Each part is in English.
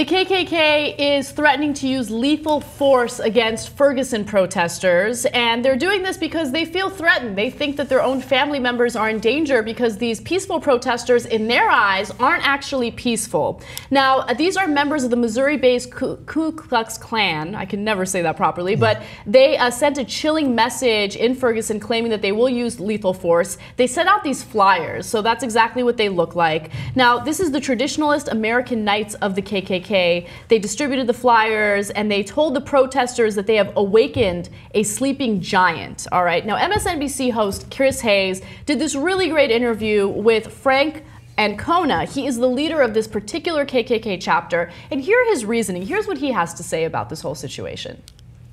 The KKK is threatening to use lethal force against Ferguson protesters, and they're doing this because they feel threatened. They think that their own family members are in danger because these peaceful protesters, in their eyes, aren't actually peaceful. Now, these are members of the Missouri-based Ku Klux Klan. I can never say that properly, but they sent a chilling message in Ferguson claiming that they will use lethal force. They sent out these flyers, so that's exactly what they look like. Now, this is the Traditionalist American Knights of the KKK. They distributed the flyers and they told the protesters that they have awakened a sleeping giant. All right. Now, MSNBC host Chris Hayes did this really great interview with Frank Ancona. He is the leader of this particular KKK chapter. And hear his reasoning. Here's what he has to say about this whole situation.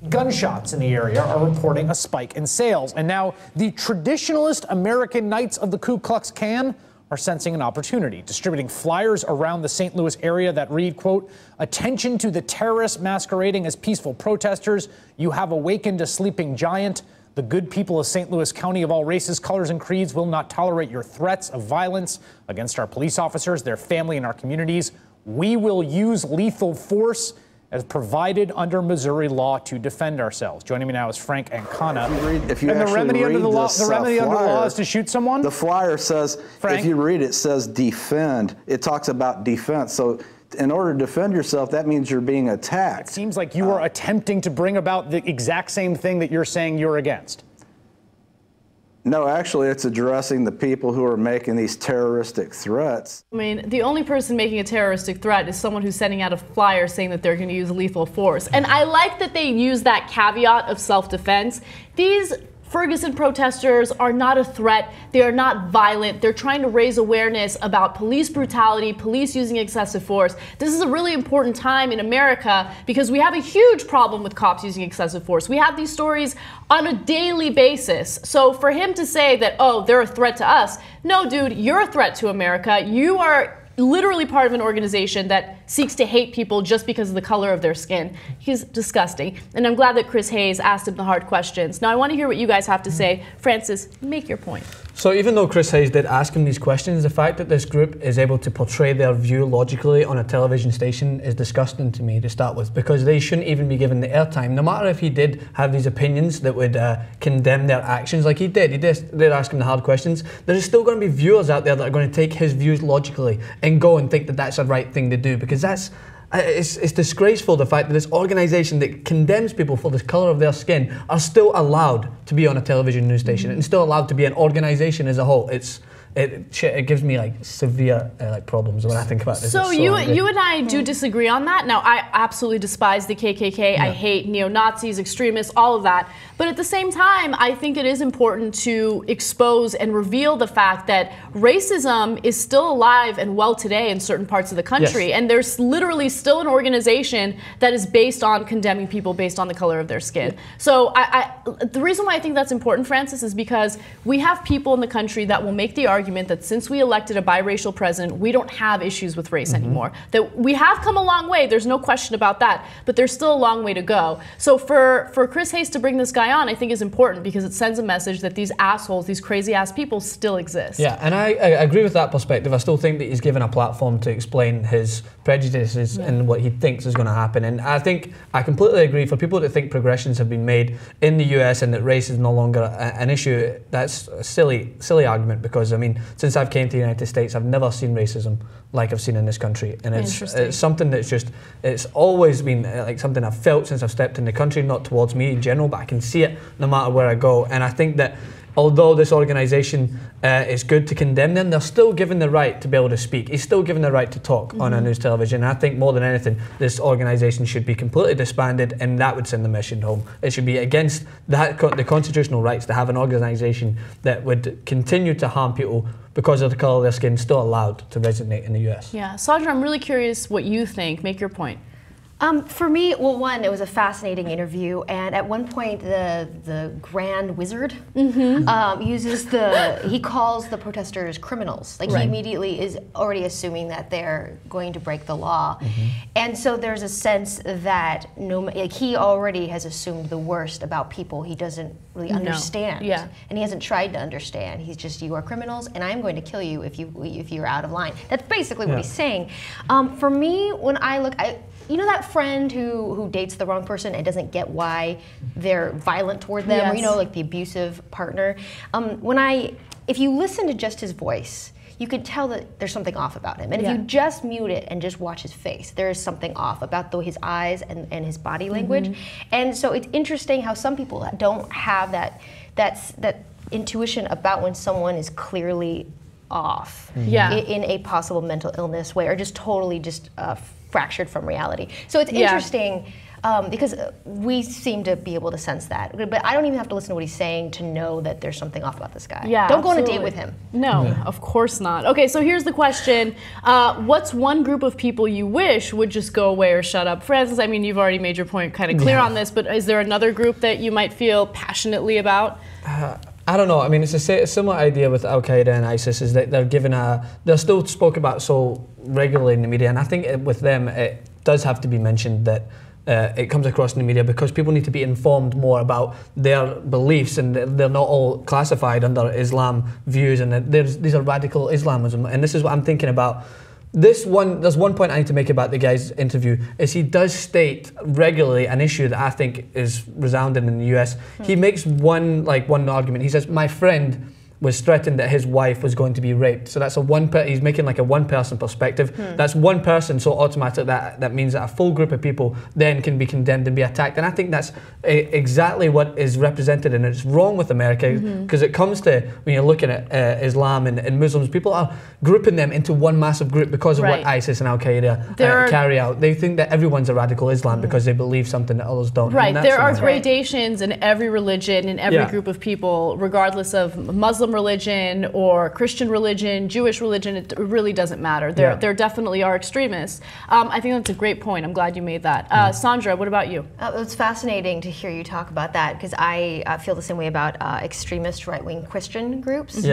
Gunshots in the area are reporting a spike in sales. And now the Traditionalist American Knights of the Ku Klux Klan are sensing an opportunity, distributing flyers around the St. Louis area that read, quote, "Attention to the terrorists masquerading as peaceful protesters. You have awakened a sleeping giant. The good people of St. Louis County of all races, colors, and creeds will not tolerate your threats of violence against our police officers, their family, and our communities. We will use lethal force as provided under Missouri law to defend ourselves." Joining me now is Frank Ancona. If you and the remedy under the law, under the law is to shoot someone? The flyer says, Frank, if you read it, it says defend. It talks about defense. So in order to defend yourself, that means you're being attacked. It seems like you are attempting to bring about the exact same thing that you're saying you're against. No, actually, it's addressing the people who are making these terroristic threats. I mean, the only person making a terroristic threat is someone who's sending out a flyer saying that they're going to use lethal force. And I like that they use that caveat of self-defense. These Ferguson protesters are not a threat. They are not violent. They're trying to raise awareness about police brutality, police using excessive force. This is a really important time in America because we have a huge problem with cops using excessive force. We have these stories on a daily basis. So for him to say that, oh, they're a threat to us, no, dude, you're a threat to America. You are literally part of an organization that seeks to hate people just because of the color of their skin. He's disgusting. And I'm glad that Chris Hayes asked him the hard questions. Now I want to hear what you guys have to say. Francis, make your point. So even though Chris Hayes did ask him these questions, the fact that this group is able to portray their view logically on a television station is disgusting to me to start with, because they shouldn't even be given the airtime. No matter if he did have these opinions that would condemn their actions like he did ask him the hard questions, there's still going to be viewers out there that are going to take his views logically and go and think that that's the right thing to do, because it's disgraceful the fact that this organization that condemns people for the color of their skin are still allowed to be on a television news station and still allowed to be an organization as a whole. It gives me like severe problems when I think about this. So you and I do disagree on that. Now I absolutely despise the KKK. Yeah. I hate neo-Nazis, extremists, all of that. But at the same time, I think it is important to expose and reveal the fact that racism is still alive and well today in certain parts of the country. Yes. And there's literally still an organization that is based on condemning people based on the color of their skin. Yeah. So the reason why I think that's important, Francis, is because we have people in the country that will make the argument that since we elected a biracial president, we don't have issues with race anymore. That we have come a long way, there's no question about that, but there's still a long way to go. So for Chris Hayes to bring this guy on, I think is important because it sends a message that these assholes, these crazy ass people still exist. Yeah, and I agree with that perspective. I still think that he's given a platform to explain his prejudices and what he thinks is going to happen. And I think I completely agree. For people that think progressions have been made in the US and that race is no longer an issue, that's a silly argument, because I mean, since I've came to the United States, I've never seen racism like I've seen in this country. And it's something that's it's always been like something I've felt since I've stepped in the country, not towards me in general, but I can see it no matter where I go. And I think that although this organization is good to condemn them, they're still given the right to be able to speak. He's still given the right to talk on a news television. And I think more than anything, this organization should be completely disbanded, and that would send the mission home. It should be against the constitutional rights to have an organization that would continue to harm people because of the color of their skin still allowed to resonate in the US. Yeah, Sandra, I'm really curious what you think. Make your point. For me, well, one, it was a fascinating interview, and at one point, the Grand Wizard he calls the protesters criminals. Like, he immediately is already assuming that they're going to break the law, and so there's a sense that he already has assumed the worst about people he doesn't really understand, and he hasn't tried to understand. He's just, you are criminals, and I'm going to kill you if you're out of line. That's basically what he's saying. For me, when I look, you know that friend who dates the wrong person and doesn't get why they're violent toward them, or, you know, like the abusive partner? If you listen to just his voice, you could tell that there's something off about him. And if you just mute it and just watch his face, there is something off about his eyes and his body language. And so it's interesting how some people don't have that intuition about when someone is clearly off in a possible mental illness way, or just totally fractured from reality. So it's interesting because we seem to be able to sense that. But I don't even have to listen to what he's saying to know that there's something off about this guy. Yeah, don't go on a date with him. No, of course not. Okay, so here's the question. What's one group of people you wish would just go away or shut up? Francis, I mean, you've already made your point kind of clear on this, but is there another group that you might feel passionately about? I don't know. I mean, it's a similar idea with Al-Qaeda and ISIS, is that they're still spoken about so regularly in the media, and I think with them it does have to be mentioned that it comes across in the media because people need to be informed more about their beliefs, and they're not all classified under Islam views, and these are radical Islamism, and this is what I'm thinking about. There's one point I need to make about the guy's interview, is he does state regularly an issue that I think is resounding in the US. He makes one argument. He says, my friend was threatened that his wife was going to be raped. So that's he's making like a one-person perspective. That's one person, so automatically that means that a full group of people then can be condemned and be attacked. And I think that's exactly what is represented, and it's wrong with America, because it comes to, when you're looking at Islam and Muslims, people are grouping them into one massive group because of what ISIS and Al-Qaeda carry out. They think that everyone's a radical Islam because they believe something that others don't. Right, there are gradations in every religion, in every group of people, regardless of Muslim religion or Christian religion, Jewish religion. It really doesn't matter. There definitely are extremists. I think that's a great point. I'm glad you made that. Sandra, what about you? It's fascinating to hear you talk about that, because I feel the same way about extremist right-wing Christian groups.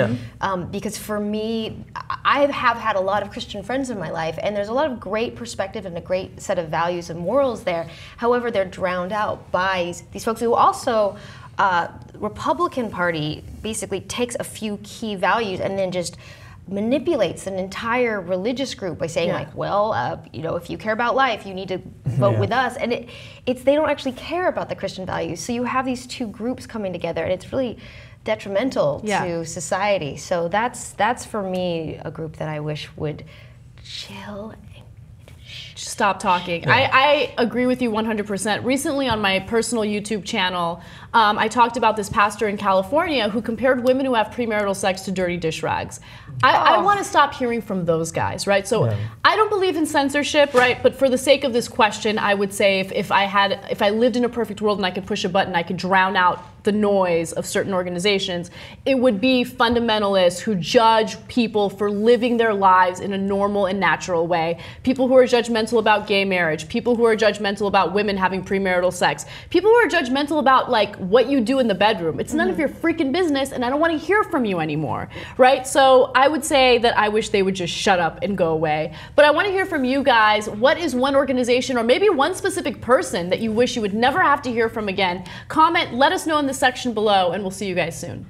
Because for me, I have had a lot of Christian friends in my life, and there's a lot of great perspective and a great set of values and morals there. However, they're drowned out by these folks who also Republican Party basically takes a few key values and then just manipulates an entire religious group by saying if you care about life, you need to vote with us. And they don't actually care about the Christian values. So you have these two groups coming together, and it's really detrimental to society. So that's for me a group that I wish would chill. Stop talking. I agree with you 100%. Recently on my personal YouTube channel, I talked about this pastor in California who compared women who have premarital sex to dirty dish rags. I want to stop hearing from those guys, right? So I don't believe in censorship, right? But for the sake of this question, I would say if I lived in a perfect world and I could push a button, I could drown out the noise of certain organizations, it would be fundamentalists who judge people for living their lives in a normal and natural way. People who are judgmental about gay marriage, people who are judgmental about women having premarital sex, people who are judgmental about like what you do in the bedroom. It's none of your freaking business, and I don't want to hear from you anymore, right? So I would say that I wish they would just shut up and go away. But I want to hear from you guys. What is one organization or maybe one specific person that you wish you would never have to hear from again? Comment, let us know in the section below, and we'll see you guys soon.